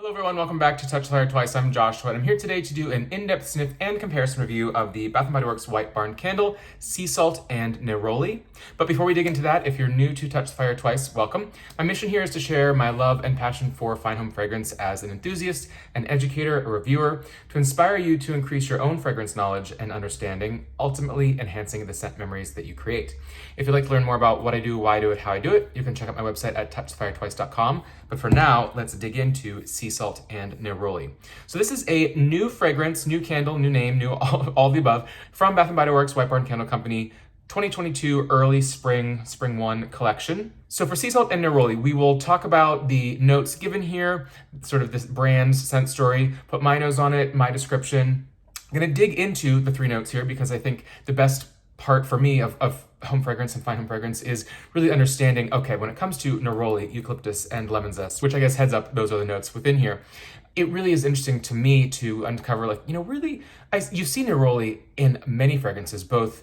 Hello everyone, welcome back to Touch the Fire Twice. I'm Joshua, and I'm here today to do an in-depth sniff and comparison review of the Bath & Body Works White Barn Candle, Sea Salt, and Neroli. But before we dig into that, if you're new to Touch the Fire Twice, welcome. My mission here is to share my love and passion for fine home fragrance as an enthusiast, an educator, a reviewer, to inspire you to increase your own fragrance knowledge and understanding, ultimately enhancing the scent memories that you create. If you'd like to learn more about what I do, why I do it, how I do it, you can check out my website at TouchTheFireTwice.com. But for now, let's dig into Sea Salt and Neroli. So this is a new fragrance, new candle, new name, new all the above from Bath & Body Works White Barn Candle Company 2022 early spring 1 collection. So for Sea Salt and Neroli, we will talk about the notes given here, sort of this brand's scent story, put my nose on it, my description. I'm gonna dig into the three notes here because I think the best part for me of home fragrance and fine home fragrance is really understanding, okay, when it comes to neroli, eucalyptus, and lemon zest, which I guess heads up, those are the notes within here. It really is interesting to me to uncover, like, really, you see neroli in many fragrances, both,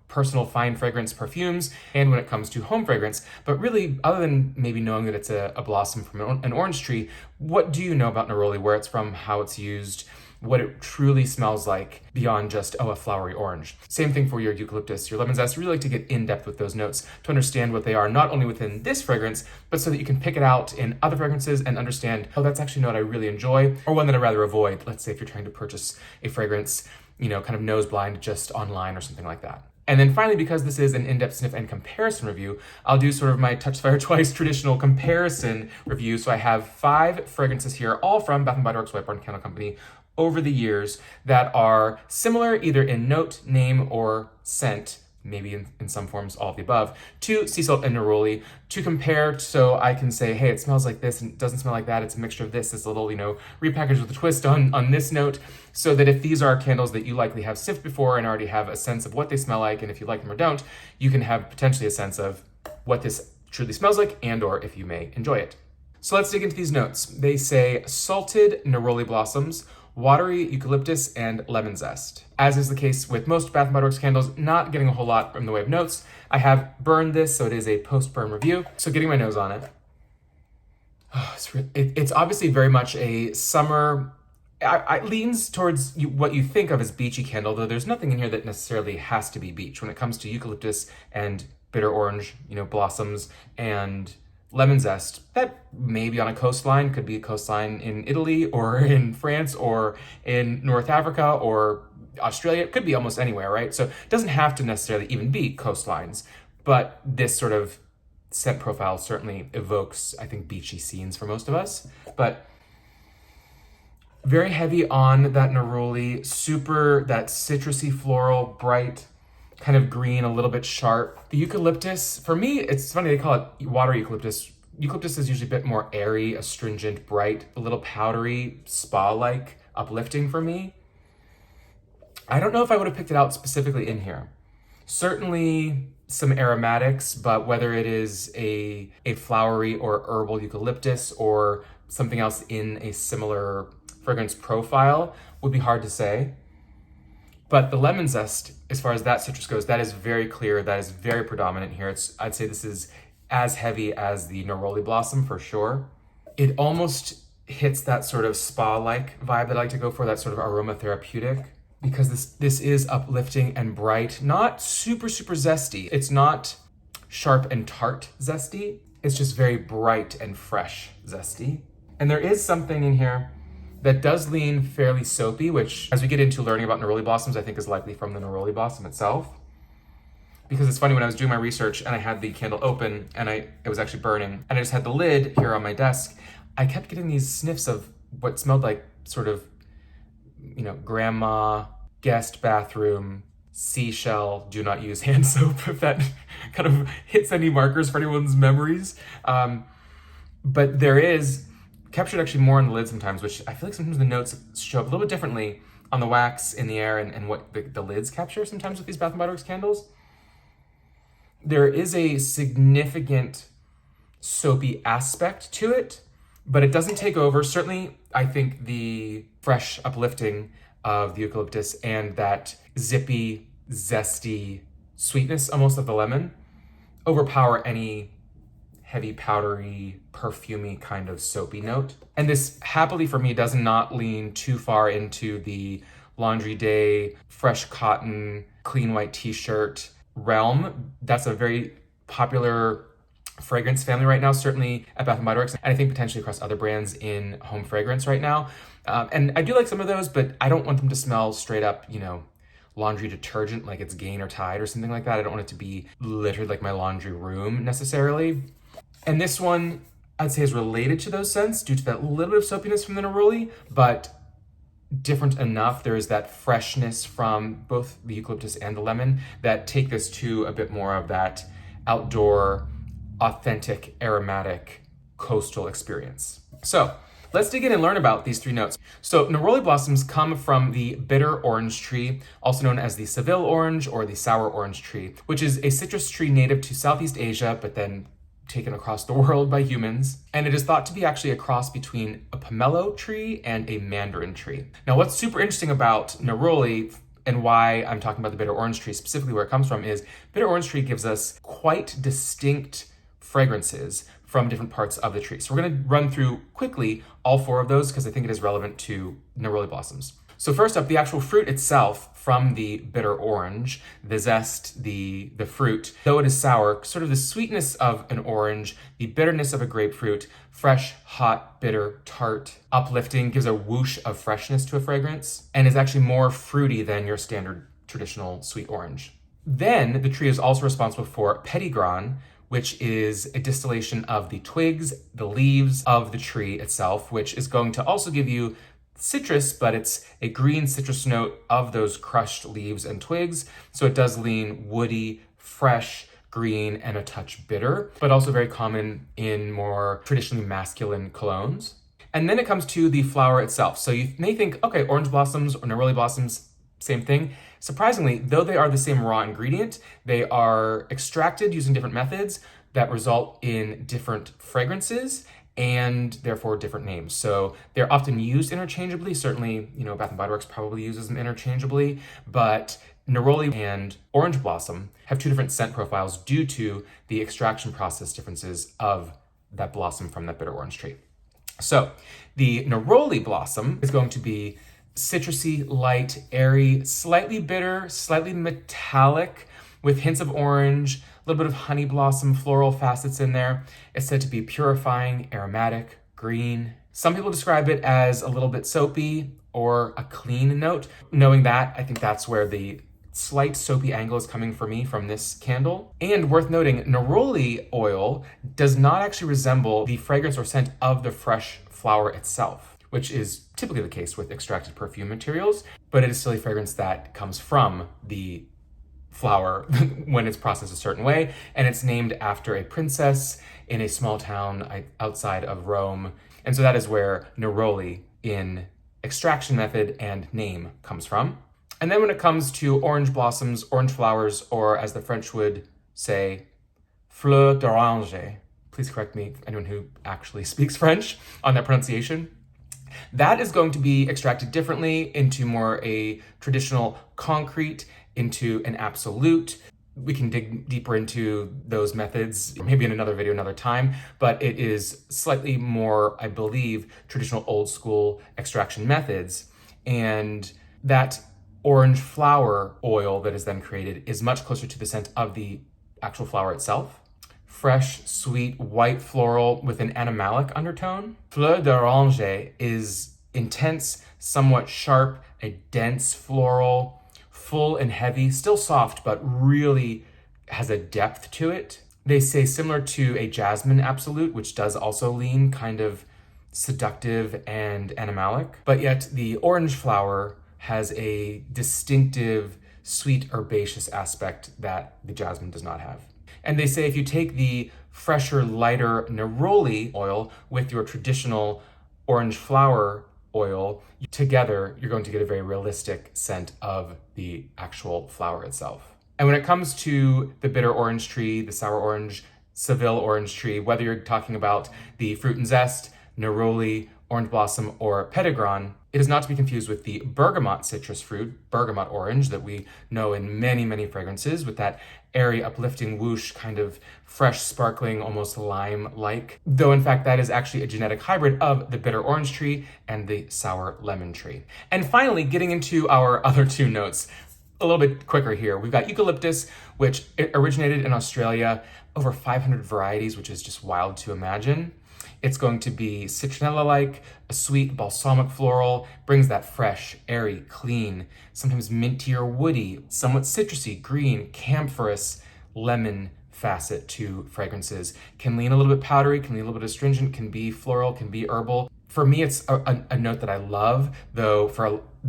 personal fine fragrance perfumes, and when it comes to home fragrance. But really, other than maybe knowing that it's a blossom from an orange tree, what do you know about neroli, where it's from, how it's used, what it truly smells like beyond just, a flowery orange? Same thing for your eucalyptus, your lemon zest. Really like to get in depth with those notes to understand what they are, not only within this fragrance, but so that you can pick it out in other fragrances and understand, oh, that's actually not what I really enjoy, or one that I'd rather avoid. Let's say if you're trying to purchase a fragrance, kind of nose blind just online or something like that. And then finally, because this is an in-depth sniff and comparison review, I'll do sort of my Touch the Fire Twice traditional comparison review. So I have 5 fragrances here, all from Bath & Body Works White Barn Candle Company over the years, that are similar either in note, name, or scent, maybe in some forms all of the above, to Sea Salt and Neroli, to compare, so I can say, hey, it smells like this and it doesn't smell like that. It's a mixture of this. It's a little, repackaged with a twist on this note, so that if these are candles that you likely have sniffed before and already have a sense of what they smell like, and if you like them or don't, you can have potentially a sense of what this truly smells like and or if you may enjoy it. So let's dig into these notes. They say salted neroli blossoms, watery eucalyptus, and lemon zest. As is the case with most Bath & Body Works candles, not getting a whole lot in the way of notes. I have burned this, so it is a post-burn review. So getting my nose on it. It's obviously very much a summer, it leans towards what you think of as beachy candle, though there's nothing in here that necessarily has to be beach. When it comes to eucalyptus and bitter orange, blossoms, and lemon zest, that may be on a coastline, could be a coastline in Italy or in France or in North Africa or Australia. It could be almost anywhere, right? So it doesn't have to necessarily even be coastlines, but this sort of scent profile certainly evokes, I think, beachy scenes for most of us. But very heavy on that neroli, super that citrusy, floral, bright, kind of green, a little bit sharp. The eucalyptus, for me, it's funny, they call it water eucalyptus. Eucalyptus is usually a bit more airy, astringent, bright, a little powdery, spa-like, uplifting for me. I don't know if I would have picked it out specifically in here. Certainly some aromatics, but whether it is a flowery or herbal eucalyptus or something else in a similar fragrance profile would be hard to say. But the lemon zest, as far as that citrus goes, that is very clear. That is very predominant here. I'd say this is as heavy as the Neroli Blossom for sure. It almost hits that sort of spa-like vibe that I like to go for, that sort of aromatherapeutic, because this is uplifting and bright, not super zesty. It's not sharp and tart zesty. It's just very bright and fresh zesty. And there is something in here that does lean fairly soapy, which, as we get into learning about Neroli blossoms, I think is likely from the Neroli blossom itself. Because it's funny, when I was doing my research and I had the candle open and it was actually burning, and I just had the lid here on my desk, I kept getting these sniffs of what smelled like sort of, grandma, guest bathroom, seashell, do not use hand soap, if that kind of hits any markers for anyone's memories. But there is captured actually more on the lid sometimes, which I feel like sometimes the notes show up a little bit differently on the wax, in the air, and what the lids capture sometimes with these Bath & Body Works candles. There is a significant soapy aspect to it, but it doesn't take over. Certainly, I think the fresh uplifting of the eucalyptus and that zippy, zesty sweetness almost of the lemon overpower any heavy, powdery, perfumey kind of soapy note. And this, happily for me, does not lean too far into the laundry day, fresh cotton, clean white t-shirt realm. That's a very popular fragrance family right now, certainly at Bath & Body Works, and I think potentially across other brands in home fragrance right now. And I do like some of those, but I don't want them to smell straight up, laundry detergent, like it's Gain or Tide or something like that. I don't want it to be littered like my laundry room necessarily. And this one, I'd say, is related to those scents due to that little bit of soapiness from the Neroli, but different enough. There is that freshness from both the eucalyptus and the lemon that take this to a bit more of that outdoor, authentic, aromatic, coastal experience. So let's dig in and learn about these three notes. So Neroli blossoms come from the bitter orange tree, also known as the Seville orange or the sour orange tree, which is a citrus tree native to Southeast Asia, but then taken across the world by humans. And it is thought to be actually a cross between a pomelo tree and a mandarin tree. Now, what's super interesting about Neroli and why I'm talking about the bitter orange tree, specifically where it comes from, is bitter orange tree gives us quite distinct fragrances from different parts of the tree. So we're gonna run through quickly all four of those because I think it is relevant to Neroli blossoms. So first up, the actual fruit itself from the bitter orange, the zest, the fruit, though it is sour, sort of the sweetness of an orange, the bitterness of a grapefruit, fresh, hot, bitter, tart, uplifting, gives a whoosh of freshness to a fragrance, and is actually more fruity than your standard traditional sweet orange. Then the tree is also responsible for petitgrain, which is a distillation of the twigs, the leaves of the tree itself, which is going to also give you citrus, but it's a green citrus note of those crushed leaves and twigs. So it does lean woody, fresh, green, and a touch bitter, but also very common in more traditionally masculine colognes. And then it comes to the flower itself. So you may think, okay, orange blossoms or Neroli blossoms, same thing. Surprisingly, though they are the same raw ingredient, they are extracted using different methods that result in different fragrances and therefore different names. So they're often used interchangeably. Certainly, Bath & Body Works probably uses them interchangeably, but Neroli and orange blossom have two different scent profiles due to the extraction process differences of that blossom from that bitter orange tree. So the Neroli blossom is going to be citrusy, light, airy, slightly bitter, slightly metallic, with hints of orange, a little bit of honey blossom floral facets in there. It's said to be purifying, aromatic, green. Some people describe it as a little bit soapy or a clean note. Knowing that, I think that's where the slight soapy angle is coming for me from this candle. And worth noting, Neroli oil does not actually resemble the fragrance or scent of the fresh flower itself, which is typically the case with extracted perfume materials, but it is still a fragrance that comes from the flower when it's processed a certain way, and it's named after a princess in a small town outside of Rome. And so that is where Neroli in extraction method and name comes from. And then when it comes to orange blossoms, orange flowers, or as the French would say, fleur d'oranger, please correct me, anyone who actually speaks French, on that pronunciation. That is going to be extracted differently into more a traditional concrete, into an absolute. We can dig deeper into those methods, maybe in another video, another time, but it is slightly more, I believe, traditional old school extraction methods. And that orange flower oil that is then created is much closer to the scent of the actual flower itself. Fresh, sweet, white floral with an animalic undertone. Fleur d'oranger is intense, somewhat sharp, a dense floral, full and heavy, still soft, but really has a depth to it. They say similar to a jasmine absolute, which does also lean kind of seductive and animalic, but yet the orange flower has a distinctive, sweet, herbaceous aspect that the jasmine does not have. And they say if you take the fresher, lighter Neroli oil with your traditional orange flower oil together, you're going to get a very realistic scent of the actual flower itself. And when it comes to the bitter orange tree, the sour orange, Seville orange tree, whether you're talking about the fruit and zest, Neroli, orange blossom, or petitgrain. It is not to be confused with the bergamot citrus fruit, bergamot orange, that we know in many, many fragrances, with that airy, uplifting whoosh, kind of fresh, sparkling, almost lime-like. Though in fact that is actually a genetic hybrid of the bitter orange tree and the sour lemon tree. And finally, getting into our other two notes, a little bit quicker here. We've got eucalyptus, which originated in Australia, over 500 varieties, which is just wild to imagine. It's going to be citronella-like, a sweet balsamic floral, brings that fresh, airy, clean, sometimes minty or woody, somewhat citrusy, green, camphorous, lemon facet to fragrances. Can lean a little bit powdery, can lean a little bit astringent, can be floral, can be herbal. For me, it's a note that I love, though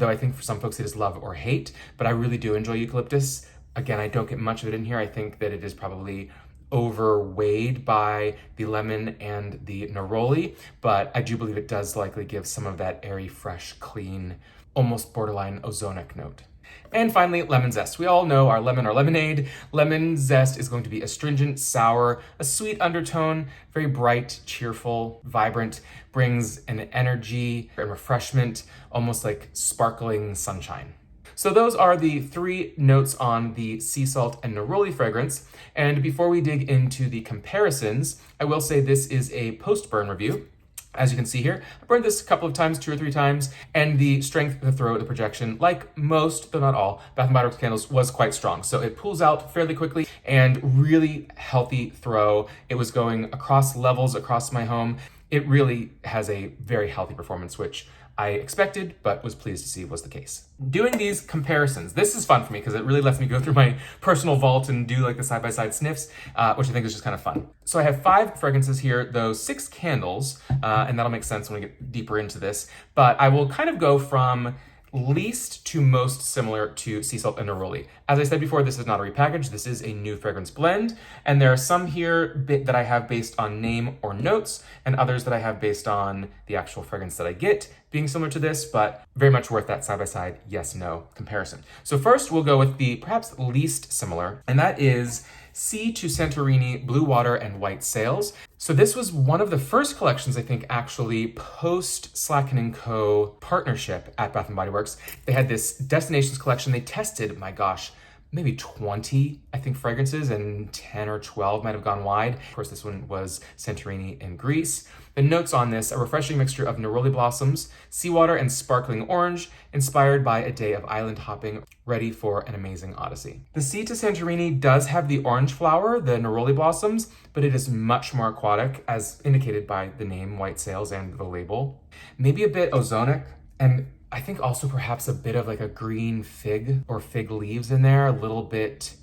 I think for some folks it is love or hate, but I really do enjoy eucalyptus. Again, I don't get much of it in here. I think that it is probably overweighed by the lemon and the neroli, but I do believe it does likely give some of that airy, fresh, clean, almost borderline ozonic note. And finally, lemon zest. We all know our lemon or lemonade. Lemon zest is going to be astringent, sour, a sweet undertone, very bright, cheerful, vibrant, brings an energy and refreshment, almost like sparkling sunshine. So those are the three notes on the sea salt and neroli fragrance. And before we dig into the comparisons, I will say this is a post-burn review. As you can see here, I burned this a couple of times, 2 or 3 times, and the strength, the throw, the projection, like most, though not all, Bath & Body Works candles was quite strong. So it pulls out fairly quickly and really healthy throw. It was going across levels, across my home. It really has a very healthy performance, which I expected, but was pleased to see was the case. Doing these comparisons, this is fun for me because it really lets me go through my personal vault and do like the side-by-side sniffs, which I think is just kind of fun. So I have 5 fragrances here, though 6 candles, and that'll make sense when we get deeper into this, but I will kind of go from least to most similar to sea salt and neroli. As I said before, this is not a repackage, this is a new fragrance blend, and there are some here that I have based on name or notes, and others that I have based on the actual fragrance that I get being similar to this, but very much worth that side-by-side yes-no comparison. So first we'll go with the perhaps least similar, and that is Sea to Santorini Blue Water and White Sails. So this was one of the first collections, I think, actually post Slacken & Co. partnership at Bath & Body Works. They had this Destinations collection. They tested, my gosh, maybe 20, I think, fragrances, and 10 or 12 might have gone wide. Of course, this one was Santorini in Greece. The notes on this, a refreshing mixture of neroli blossoms, seawater, and sparkling orange, inspired by a day of island hopping, ready for an amazing odyssey. The Sea to Santorini does have the orange flower, the neroli blossoms, but it is much more aquatic, as indicated by the name White Sails and the label. Maybe a bit ozonic, and I think also perhaps a bit of like a green fig or fig leaves in there, a little bit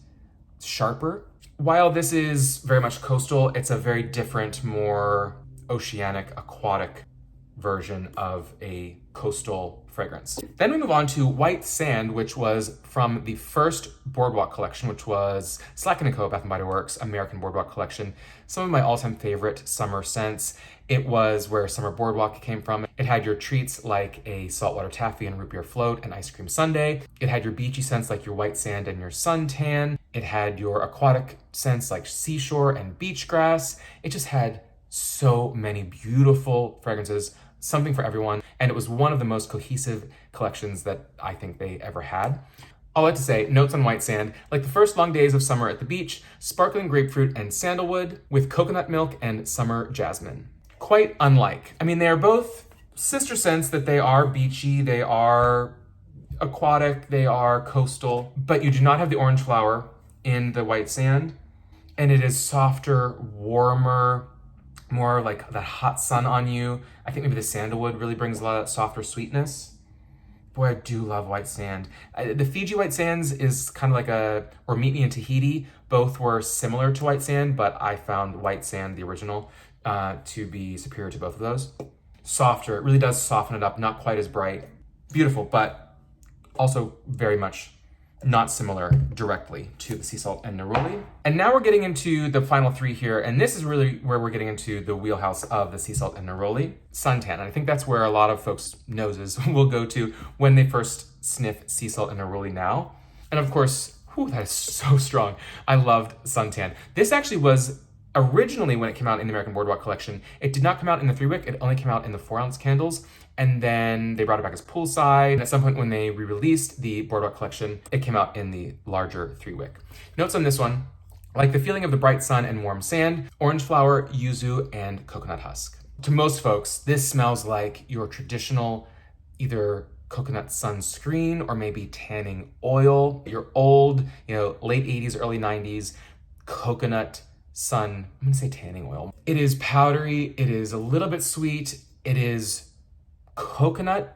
sharper. While this is very much coastal, it's a very different, more oceanic, aquatic version of a coastal fragrance. Then we move on to White Sand, which was from the first Boardwalk collection, which was Slacken & Co. Bath & Body Works American Boardwalk collection. Some of my all-time favorite summer scents. It was where Summer Boardwalk came from. It had your treats like a saltwater taffy and root beer float and ice cream sundae. It had your beachy scents like your white sand and your suntan. It had your aquatic scents like seashore and beach grass. It just had so many beautiful fragrances, something for everyone, and it was one of the most cohesive collections that I think they ever had. All I have to say, notes on White Sand, like the first long days of summer at the beach, sparkling grapefruit and sandalwood with coconut milk and summer jasmine. Quite unlike. I mean, they are both sister scents that they are beachy, they are aquatic, they are coastal, but you do not have the orange flower in the White Sand, and it is softer, warmer, more like that hot sun on you. I think maybe the sandalwood really brings a lot of that softer sweetness. Boy, I do love White Sand. The Fiji White Sands is kind of like or Meet Me in Tahiti. Both were similar to White Sand, but I found White Sand, the original, to be superior to both of those. Softer, it really does soften it up, not quite as bright. Beautiful, but also very much not similar directly to the sea salt and neroli. And now we're getting into the final 3 here, and this is really where we're getting into the wheelhouse of the sea salt and neroli. Suntan, and I think that's where a lot of folks' noses will go to when they first sniff sea salt and neroli now. And of course, that is so strong. I loved Suntan. This actually was Originally, when it came out in the American Boardwalk collection, it did not come out in the 3-wick, it only came out in the 4-ounce candles, and then they brought it back as poolside. And at some point when they re-released the Boardwalk collection, it came out in the larger 3-wick. Notes on this one, like the feeling of the bright sun and warm sand, orange flower, yuzu, and coconut husk. To most folks, this smells like your traditional either coconut sunscreen or maybe tanning oil, your old, late 80s, early 90s coconut I'm gonna say tanning oil. It is powdery, it is a little bit sweet, it is coconut,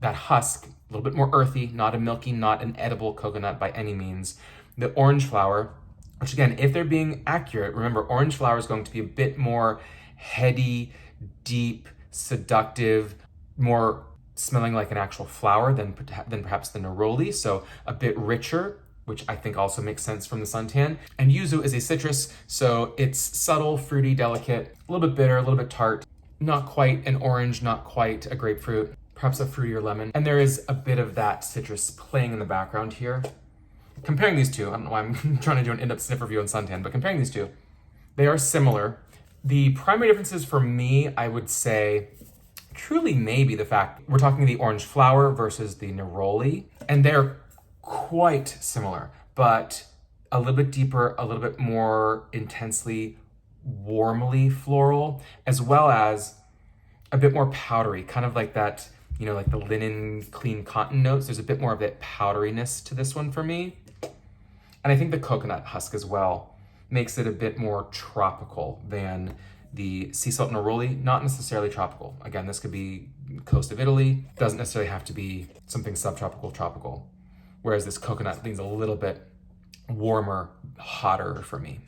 that husk, a little bit more earthy, not a milky, not an edible coconut by any means. The orange flower, which again, if they're being accurate, remember orange flower is going to be a bit more heady, deep, seductive, more smelling like an actual flower than perhaps the Neroli, so a bit richer, which I think also makes sense from the suntan. And yuzu is a citrus, so it's subtle, fruity, delicate, a little bit bitter, a little bit tart, not quite an orange, not quite a grapefruit, perhaps a fruitier lemon. And there is a bit of that citrus playing in the background here. Comparing these two, I don't know why I'm trying to do an in-depth sniff review on suntan, but comparing these two, they are similar. The primary differences for me, I would say, truly maybe the fact we're talking the orange flower versus the Neroli, and they're quite similar, but a little bit deeper, a little bit more intensely, warmly floral, as well as a bit more powdery, kind of like that, like the linen, clean cotton notes. There's a bit more of that powderiness to this one for me. And I think the coconut husk as well makes it a bit more tropical than the sea salt Neroli, not necessarily tropical. Again, this could be coast of Italy, doesn't necessarily have to be something subtropical, tropical. Whereas this coconut leans a little bit warmer, hotter for me.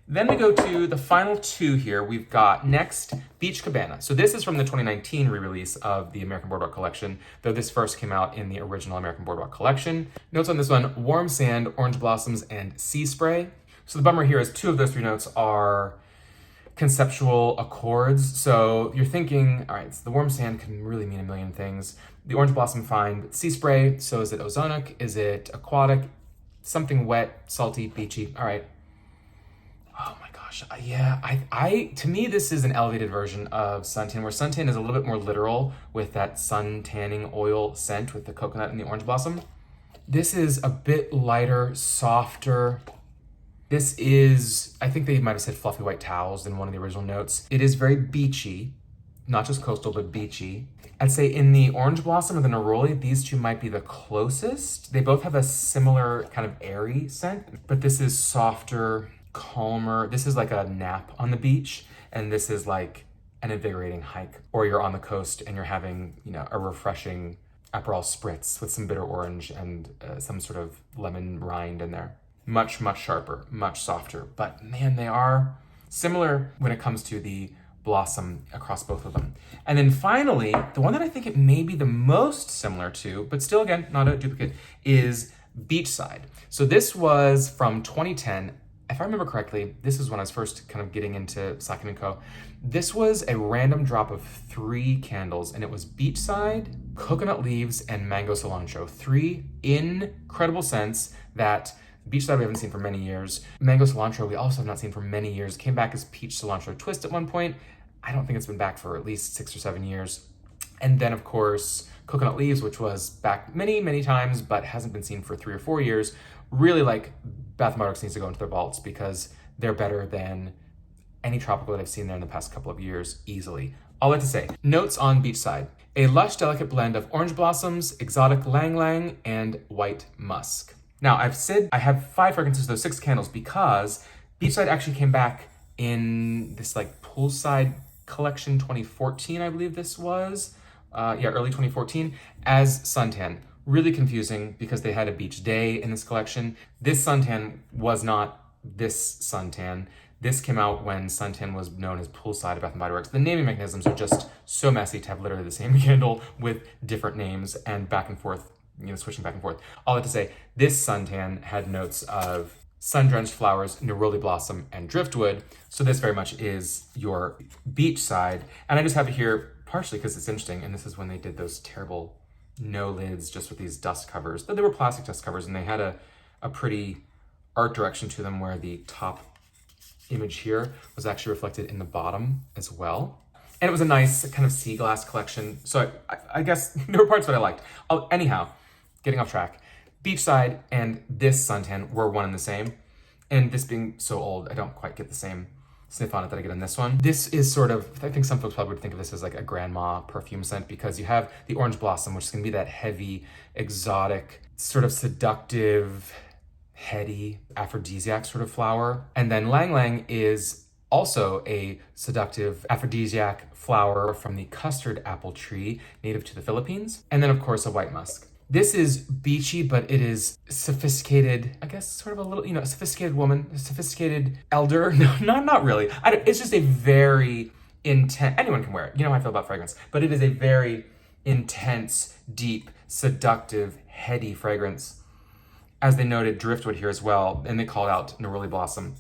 Then we go to the final two here. We've got next Beach Cabana. So this is from the 2019 re-release of the American Boardwalk collection, though this first came out in the original American Boardwalk collection. Notes on this one, warm sand, orange blossoms, and sea spray. So the bummer here is 2 of those 3 notes are conceptual accords. So you're thinking, all right, so the warm sand can really mean a million things. The orange blossom, fine, but sea spray, so is it ozonic? Is it aquatic? Something wet, salty, beachy, all right. Oh my gosh, yeah, to me, this is an elevated version of suntan, where suntan is a little bit more literal with that sun tanning oil scent with the coconut and the orange blossom. This is a bit lighter, softer. This is, I think they might have said fluffy white towels in one of the original notes. It is very beachy, not just coastal, but beachy. I'd say in the orange blossom or the Neroli, these two might be the closest. They both have a similar kind of airy scent, but this is softer, calmer. This is like a nap on the beach, and this is like an invigorating hike. Or you're on the coast and you're having, a refreshing Aperol spritz with some bitter orange and some sort of lemon rind in there. Much, much sharper, much softer. But man, they are similar when it comes to the blossom across both of them. And then finally, the one that I think it may be the most similar to, but still again, not a duplicate, is Beachside. So this was from 2010. If I remember correctly, this is when I was first kind of getting into Sake & Co. This was a random drop of 3 candles, and it was Beachside, coconut leaves, and mango cilantro. 3 incredible scents that Beachside we haven't seen for many years. Mango cilantro we also have not seen for many years. Came back as peach cilantro twist at one point. I don't think it's been back for at least 6 or 7 years. And then of course, coconut leaves, which was back many, many times, but hasn't been seen for 3 or 4 years. Really like Bath & Body Works needs to go into their vaults because they're better than any tropical that I've seen there in the past couple of years, easily. All that to say, notes on Beachside. A lush, delicate blend of orange blossoms, exotic lang lang, and white musk. Now, I've said I have 5 fragrances, those 6 candles, because Beachside actually came back in this like poolside collection 2014, I believe this was. Early 2014, as suntan. Really confusing because they had a beach day in this collection. This suntan was not this suntan. This came out when suntan was known as poolside at Bath & Body Works. The naming mechanisms are just so messy to have literally the same candle with different names and back and forth, switching back and forth. All that to say, this suntan had notes of sun-drenched flowers, Neroli Blossom, and driftwood. So this very much is your Beachside. And I just have it here partially because it's interesting. And this is when they did those terrible no lids just with these dust covers. Though they were plastic dust covers, and they had a pretty art direction to them where the top image here was actually reflected in the bottom as well. And it was a nice kind of sea glass collection. So I guess there were parts that I liked. Anyhow, getting off track. Beachside and this suntan were one and the same. And this being so old, I don't quite get the same sniff on it that I get on this one. This is sort of, I think some folks probably would think of this as like a grandma perfume scent, because you have the orange blossom, which is gonna be that heavy, exotic, sort of seductive, heady, aphrodisiac sort of flower. And then Lang Lang is also a seductive aphrodisiac flower from the custard apple tree native to the Philippines. And then of course a white musk. This is beachy, but it is sophisticated, I guess sort of a little, a sophisticated woman, a sophisticated elder. No, not really. It's just a very intense, anyone can wear it. You know how I feel about fragrance, but it is a very intense, deep, seductive, heady fragrance. As they noted, driftwood here as well, and they called out Neroli Blossom.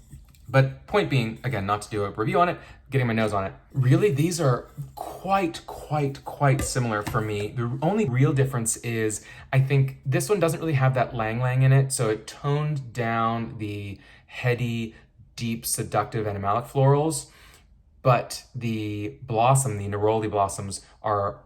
But point being, again, not to do a review on it, getting my nose on it, really these are quite similar for me. The only real difference is I think this one doesn't really have that Lang Lang in it, so it toned down the heady, deep, seductive animalic florals, but the blossom, the Neroli blossoms, are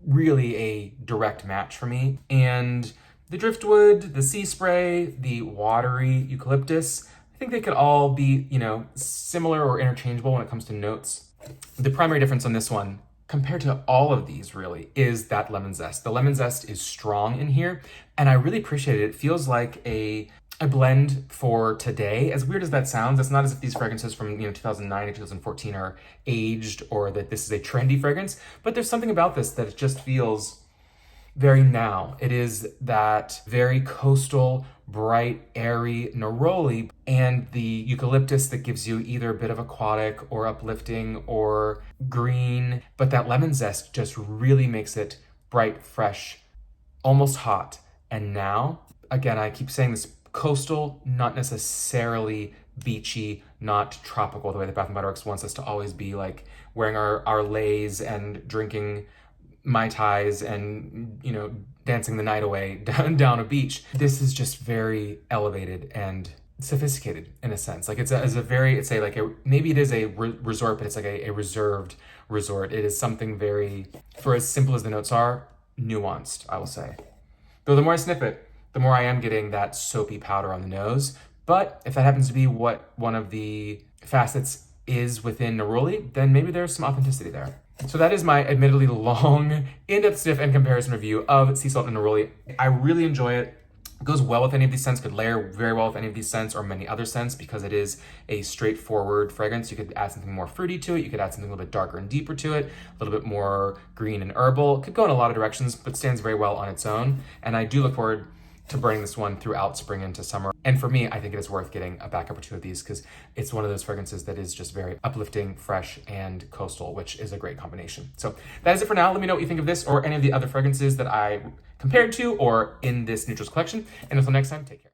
really a direct match for me. And the driftwood, the sea spray, the watery eucalyptus, I think they could all be, similar or interchangeable when it comes to notes. The primary difference on this one, compared to all of these really, is that lemon zest. The lemon zest is strong in here, and I really appreciate it. It feels like a blend for today. As weird as that sounds, it's not as if these fragrances from 2009 or 2014 are aged or that this is a trendy fragrance, but there's something about this that it just feels very now. It is that very coastal, bright, airy neroli, and the eucalyptus that gives you either a bit of aquatic or uplifting or green, but that lemon zest just really makes it bright, fresh, almost hot. And now, again, I keep saying this, coastal, not necessarily beachy, not tropical, the way that Bath & Body Works wants us to always be, like wearing our leis and drinking Mai Tais and, dancing the night away down a beach. This is just very elevated and sophisticated in a sense. Like maybe it is a resort, but it's like a reserved resort. It is something very, for as simple as the notes are, nuanced, I will say. Though the more I sniff it, the more I am getting that soapy powder on the nose. But if that happens to be what one of the facets is within Neroli, then maybe there's some authenticity there. So that is my admittedly long, in-depth sniff and comparison review of Sea Salt and Neroli. I really enjoy it. It goes well with any of these scents, could layer very well with any of these scents or many other scents because it is a straightforward fragrance. You could add something more fruity to it. You could add something a little bit darker and deeper to it, a little bit more green and herbal. It could go in a lot of directions, but stands very well on its own. And I do look forward to burning this one throughout spring into summer. And for me, I think it is worth getting a backup or two of these because it's one of those fragrances that is just very uplifting, fresh, and coastal, which is a great combination. So that is it for now. Let me know what you think of this or any of the other fragrances that I compared to or in this Neutrals collection. And until next time, take care.